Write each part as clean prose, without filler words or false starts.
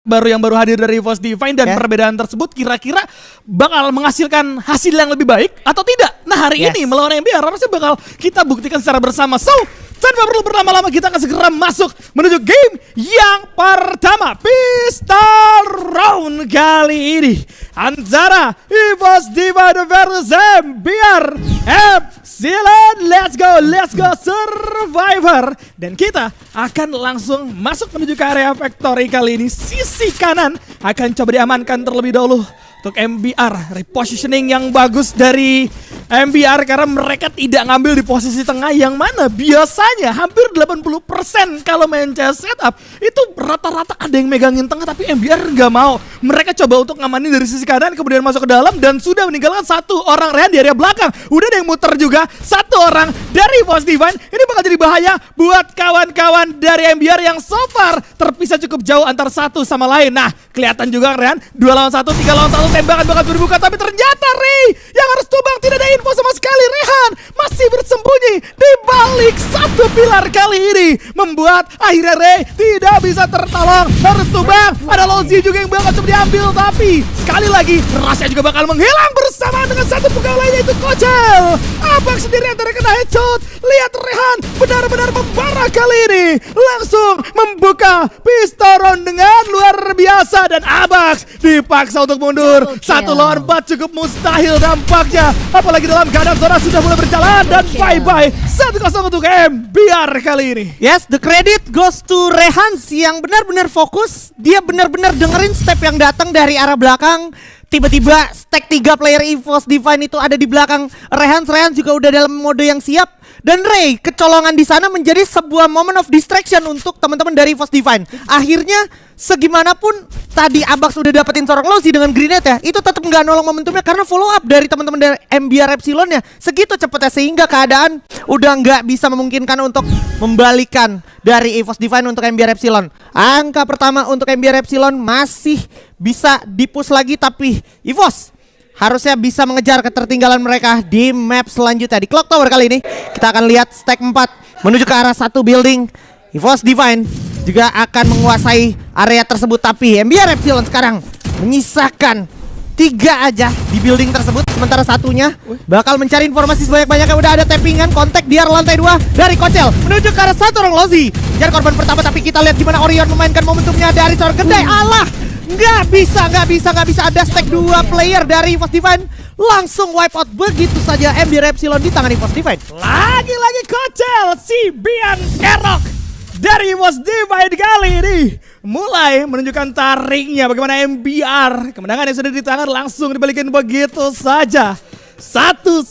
baru hadir dari EVOS Divine dan perbedaan tersebut kira-kira bakal menghasilkan hasil yang lebih baik atau tidak. Nah hari ini melawan MBR harusnya bakal kita buktikan secara bersama. So tanpa perlu berlama-lama kita akan segera masuk menuju game yang pertama, pistol round kali ini antara EVOS Divine versus MBR Epsilon. Let's go Survivor. Dan kita akan langsung masuk menuju ke area factory kali ini. Sisi kanan akan coba diamankan terlebih dahulu untuk MBR. Repositioning yang bagus dari MBR karena mereka tidak ngambil di posisi tengah yang mana biasanya hampir 80% kalau main CS setup itu rata-rata ada yang megangin tengah, tapi MBR nggak mau. Mereka coba untuk ngamanin dari sisi kanan kemudian masuk ke dalam dan sudah meninggalkan satu orang Rehan di area belakang. Udah ada yang muter juga, satu orang dari EVOS Divine. Ini bakal jadi bahaya buat kawan-kawan dari MBR yang so far terpisah cukup jauh antar satu sama lain. Nah kelihatan juga Rehan 2 lawan 1, 3 lawan 1, tembakan bakal berbuka, tapi ternyata Ray yang harus tumbang. Tidak ada info sama sekali. Rehan masih bersembunyi di balik satu pilar kali ini, membuat akhirnya Ray tidak bisa tertolong, harus tumbang. Ada Lozi juga yang bakal coba diambil, tapi sekali lagi Rasya juga bakal menghilang bersama dengan satu pegawai lainnya, itu Kocel. Abang sendiri yang terkena headshot. Lihat Rehan benar-benar membara kali ini, langsung membuka pistol round dengan luar biasa dan Abax dipaksa untuk mundur. 1 lawan 4 cukup mustahil dampaknya, apalagi dalam keadaan zona sudah mulai berjalan. Dan bye-bye 1-0 untuk MBR kali ini. Yes, the credit goes to Rehans yang benar-benar fokus. Dia benar-benar dengerin step yang datang dari arah belakang. Tiba-tiba stack 3 player EVOS Divine itu ada di belakang Rehans. Rehans juga udah dalam mode yang siap. Dan Ray kecolongan di sana menjadi sebuah moment of distraction untuk teman-teman dari EVOS Divine. Akhirnya segimanapun tadi Abax udah dapetin seorang Lozi dengan grenade ya, itu tetap nggak nolong momentumnya karena follow up dari teman-teman dari MBR Epsilon ya segitu cepatnya, sehingga keadaan udah nggak bisa memungkinkan untuk membalikan dari EVOS Divine untuk MBR Epsilon. Angka pertama untuk MBR Epsilon masih bisa dipush lagi, tapi EVOS harusnya bisa mengejar ketertinggalan mereka di map selanjutnya. Di Clock Tower kali ini kita akan lihat stack 4 menuju ke arah satu building. EVOS Divine juga akan menguasai area tersebut, tapi MBR Epsilon sekarang menyisakan 3 aja di building tersebut, sementara satunya bakal mencari informasi sebanyak-banyaknya. Udah ada tappingan, kontak di arah lantai 2 dari Kocel menuju ke arah satu orang Lozi. Jadi korban pertama, tapi kita lihat gimana Orion memainkan momentumnya dari seorang kedai. Allah, nggak bisa ada stack 2 player dari EVOS Divine, langsung wipe out begitu saja MBR Epsilon di tangan EVOS Divine. Lagi-lagi Kocel, si Bian Kerok dari EVOS Divine kali ini mulai menunjukkan tariknya. Bagaimana MBR kemenangan yang sudah di tangan langsung dibalikin begitu saja. 1-1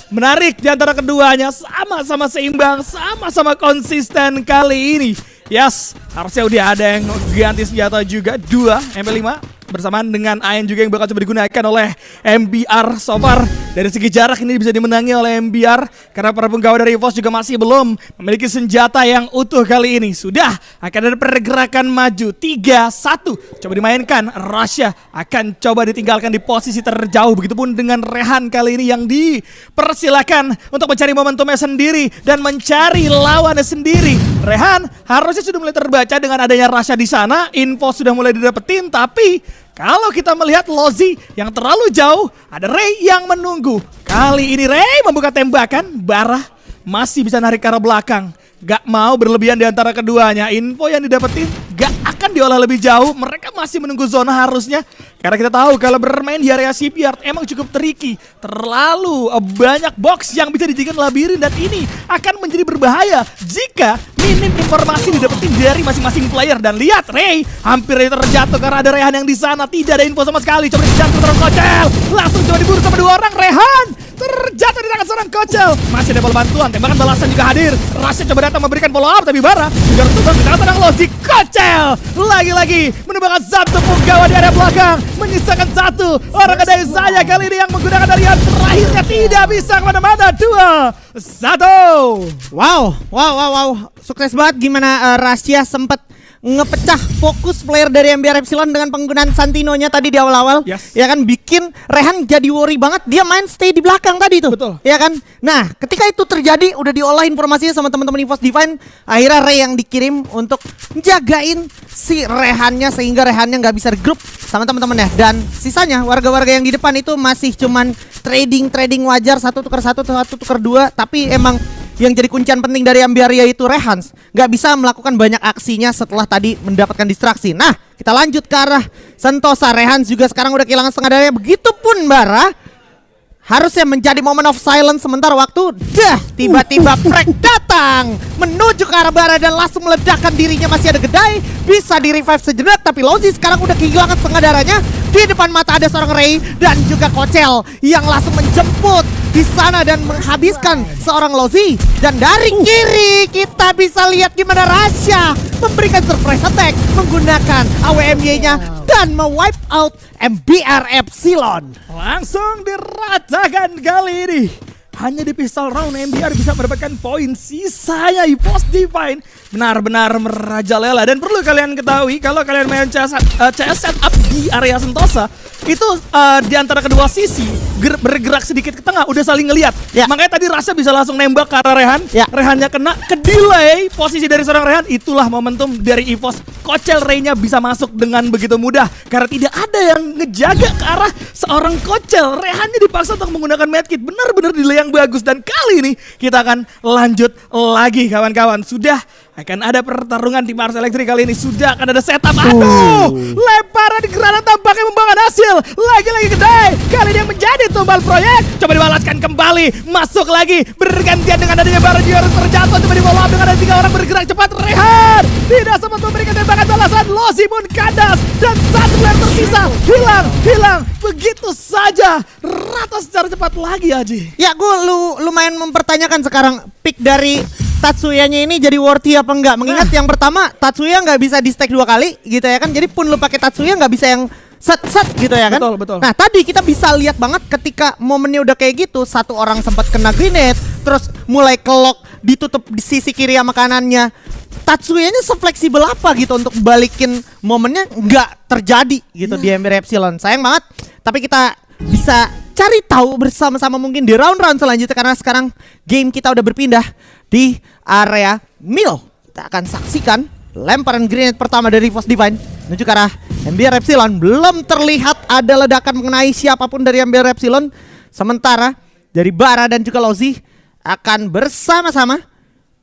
menarik di antara keduanya, sama-sama seimbang, sama-sama konsisten kali ini. Yes, harusnya udah ada yang ganti senjata juga, 2 MP5 bersamaan dengan AN juga yang bakal coba digunakan oleh MBR. So far dari segi jarak ini bisa dimenangi oleh MBR karena para penggawa dari EVOS juga masih belum memiliki senjata yang utuh. Kali ini sudah akan ada pergerakan maju 3-1 coba dimainkan. Rasya akan coba ditinggalkan di posisi terjauh, begitupun dengan Rehan kali ini yang dipersilakan untuk mencari momentumnya sendiri dan mencari lawannya sendiri. Rehan harusnya sudah mulai terbaca dengan adanya Rasya di sana, info sudah mulai didapetin, tapi kalau kita melihat Lozi yang terlalu jauh, ada Ray yang menunggu. Kali ini Ray membuka tembakan, Barah masih bisa narik ke arah belakang. Gak mau berlebihan di antara keduanya. Info yang didapetin gak akan diolah lebih jauh. Mereka masih menunggu zona harusnya. Karena kita tahu kalau bermain di area shipyard emang cukup tricky. Terlalu banyak box yang bisa dijadikan labirin, dan ini akan menjadi berbahaya jika minim informasi didapetin dari masing-masing player. Dan lihat Ray hampir terjatuh karena ada Rehan yang di sana. Tidak ada info sama sekali. Coba dijatuh terus Kocel. Langsung coba diburu sama 2 orang. Rehan terjatuh di tangan seorang Kocel. Masih ada bantuan, tembakan balasan juga hadir. Rasya coba datang memberikan follow up, tapi Bara juga harus tumbang di tangan Lozi. Kocel lagi-lagi menumbangkan satu penggawa di area belakang, menyisakan 1 orang kedai saya kali ini yang menggunakan darian terakhirnya tidak bisa kemana-mana. 2-1. Wow, sukses banget gimana Rasya sempat ngepecah fokus player dari MBR Epsilon dengan penggunaan Santino-nya tadi di awal-awal. Yes. Ya kan, bikin Rehan jadi worry banget. Dia main stay di belakang tadi tuh. Betul. Ya kan. Nah, ketika itu terjadi, udah diolah informasinya sama teman-teman EVOS Divine. Akhirnya Ray yang dikirim untuk jagain si Rehannya sehingga Rehannya nggak bisa grup sama teman-temannya. Dan sisanya warga-warga yang di depan itu masih cuman trading wajar, satu tukar dua. Tapi emang yang jadi kuncian penting dari Ambiaria itu Rehans nggak bisa melakukan banyak aksinya setelah tadi mendapatkan distraksi. Nah, kita lanjut ke arah Sentosa. Rehans juga sekarang udah kehilangan setengah darahnya. Begitupun Bara. Harusnya menjadi moment of silence sementara waktu. Tiba-tiba Frag datang menuju ke arah Bara dan langsung meledakkan dirinya. Masih ada Gedai, bisa di revive sejenak, tapi Lozi sekarang udah kehilangan setengah darahnya. Di depan mata ada seorang Ray dan juga Kocel yang langsung menjemput di sana dan menghabiskan seorang Lozi. Dan dari kiri kita bisa lihat gimana Rasha memberikan surprise attack menggunakan AWMY-nya dan me-wipe out MBR Epsilon. Langsung diratakan kali ini. Hanya di pistol round MBR bisa mendapatkan poin. Sisanya EVOS Divine benar-benar merajalela. Dan perlu kalian ketahui, kalau kalian main CS setup di area Sentosa, itu di antara kedua sisi bergerak sedikit ke tengah, udah saling ngelihat. Ya. Makanya tadi Rasha bisa langsung nembak ke arah Rehan. Ya. Rehannya kena, ke delay posisi dari seorang Rehan. Itulah momentum dari EVOS. Kocel Ray-nya bisa masuk dengan begitu mudah karena tidak ada yang ngejaga ke arah seorang Kocel. Rehannya dipaksa untuk menggunakan medkit. Benar-benar delay yang bagus. Dan kali ini kita akan lanjut lagi kawan-kawan. Sudah akan ada pertarungan di Mars Electric kali ini. Sudah akan ada setup. Aduh, lemparan granat tampaknya membawa hasil. Lagi-lagi Gedai. Kali ini yang menjadi tumbal proyek. Coba dibalaskan kembali. Masuk lagi. Bergantian dengan adanya Bara juga harus terjatuh. Coba di follow up dengan ada 3 orang bergerak cepat. Rehan tidak sempat memberikan tembakan balasan. Lozi pun kandas. Dan satu player tersisa. Hilang. Begitu saja. Rata secara cepat lagi Aji. Ya, gue lumayan mempertanyakan sekarang pick dari Tatsuyanya ini jadi worthy apa enggak. Mengingat yang pertama Tatsuya nggak bisa di stack 2 kali gitu ya kan. Jadi pun lu pakai Tatsuya nggak bisa yang set gitu ya kan. Betul. Nah tadi kita bisa lihat banget ketika momennya udah kayak gitu. Satu orang sempat kena grenade, terus mulai kelok ditutup di sisi kiri sama kanannya. Tatsuyanya se-fleksibel apa gitu untuk balikin momennya, nggak terjadi gitu di MBR Epsilon. Sayang banget. Tapi kita bisa cari tahu bersama-sama mungkin di round-round selanjutnya karena sekarang game kita udah berpindah di area Mil. Kita akan saksikan lemparan grenade pertama dari EVOS Divine menuju ke arah MBR Epsilon. Belum terlihat ada ledakan mengenai siapapun dari MBR Epsilon. Sementara dari Bara dan juga Lozi akan bersama-sama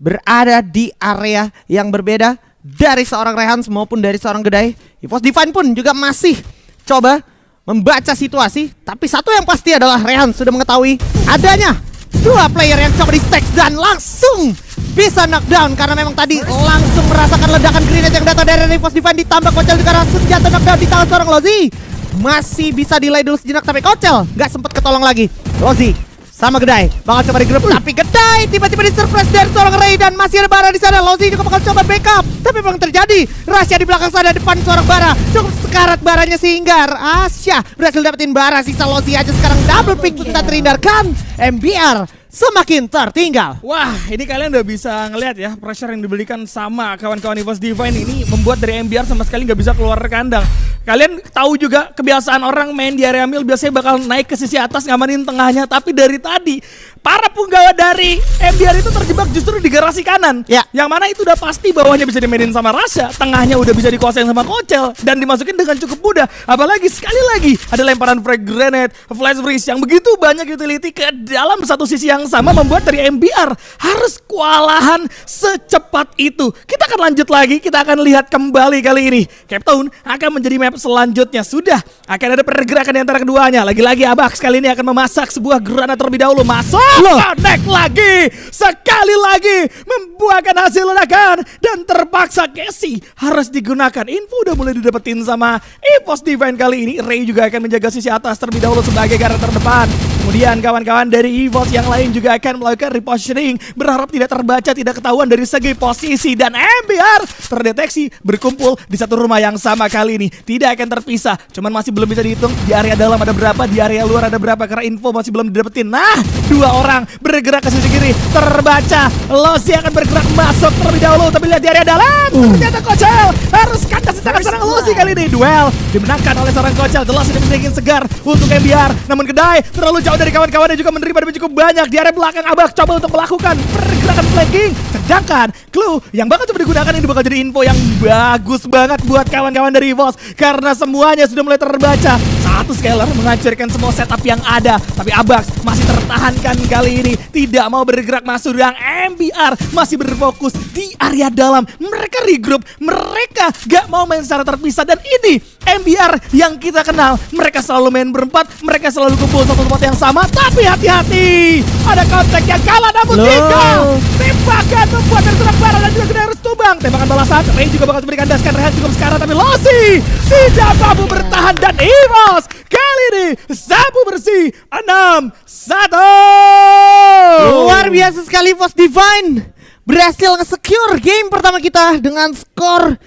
berada di area yang berbeda dari seorang Rehans maupun dari seorang Gedai. EVOS Divine pun juga masih coba membaca situasi, tapi satu yang pasti adalah Rehan sudah mengetahui adanya 2 player yang coba di stacks dan langsung bisa knockdown karena memang tadi langsung merasakan ledakan grenade yang datang dari EVOS Divine ditambah Kocel juga langsung jatuh knockdown di tangan seorang Lozi. Masih bisa delay dulu sejenak tapi Kocel nggak sempat ketolong lagi. Lozi sama Gedai bakal coba di grup tapi Gedai tiba-tiba di surprise dari seorang Ray dan masih ada Bara di sana. Lozi juga bakal coba backup tapi memang terjadi rahasia di belakang sana depan seorang Bara. Cukup sekarat Baranya sehingga Asya berhasil dapetin Bara. Sisa Lozi aja sekarang double pick tak terhindarkan. MBR semakin tertinggal. Wah, ini kalian udah bisa ngelihat ya pressure yang diberikan sama kawan-kawan EVOS Divine ini membuat dari MBR sama sekali nggak bisa keluar kandang. Kalian tahu juga kebiasaan orang main di area mil biasanya bakal naik ke sisi atas ngamanin tengahnya, tapi dari tadi para punggawa dari MBR itu terjebak justru di garasi kanan. Ya. Yang mana itu udah pasti bawahnya bisa dimainin sama Rasha, tengahnya udah bisa dikuasain sama Kocel dan dimasukin dengan cukup mudah. Apalagi sekali lagi ada lemparan frag grenade, flash freeze yang begitu banyak utility ke dalam satu sisi yang sama membuat dari MBR harus kewalahan secepat itu. Kita akan lanjut lagi, kita akan lihat kembali kali ini. Cape Town akan menjadi map selanjutnya. Sudah akan ada pergerakan di antara keduanya. Lagi-lagi Abax kali ini akan memasak sebuah granat terlebih dahulu. Masuk, connect lagi. Sekali lagi membuahkan hasil ledakan dan terpaksa Casey harus digunakan. Info udah mulai didapetin sama EVOS Divine kali ini. Ray juga akan menjaga sisi atas terlebih dahulu sebagai garda terdepan. Kemudian kawan-kawan dari EVOS yang lain juga akan melakukan repositioning, berharap tidak terbaca, tidak ketahuan dari segi posisi, dan MBR terdeteksi berkumpul di satu rumah yang sama kali ini. Tidak akan terpisah, cuman masih belum bisa dihitung di area dalam ada berapa, di area luar ada berapa, karena info masih belum didapetin. Nah, 2 orang bergerak ke sisi kiri, terbaca. Losi akan bergerak masuk terlebih dahulu, tapi lihat di area dalam, ternyata Kocel harus kandas sangat serang Losi kali ini. Duel dimenangkan oleh seorang Kocel, jelas ini bisa segar untuk MBR, namun Kedai terlalu jauh dari kawan-kawan dan juga menerima damage cukup banyak. Di area belakang Abak coba untuk melakukan pergerakan flanking, sedangkan clue yang bakal coba digunakan ini bakal jadi info yang bagus banget buat kawan-kawan dari EVOS, karena semuanya sudah mulai terbaca. Satu scaler menghancurkan semua setup yang ada, tapi Abax masih tertahankan kali ini, tidak mau bergerak masuk, dan MBR masih berfokus di area dalam. Mereka regroup, mereka gak mau main secara terpisah, dan ini MBR yang kita kenal. Mereka selalu main berempat, mereka selalu kumpul satu tempat yang sama, tapi hati-hati, ada kontak yang kalah namun tinggal. Tembakan membuat dari serang Barat dan juga Kedai harus tumbang. Tembakan balasan, Ray juga bakal memberikan daskan Rehan cukup sekarang, tapi Losi tidak mampu bertahan, dan EVOS kali ini sapu bersih 6-1. Luar biasa sekali EVOS Divine berhasil nge-secure game pertama kita dengan skor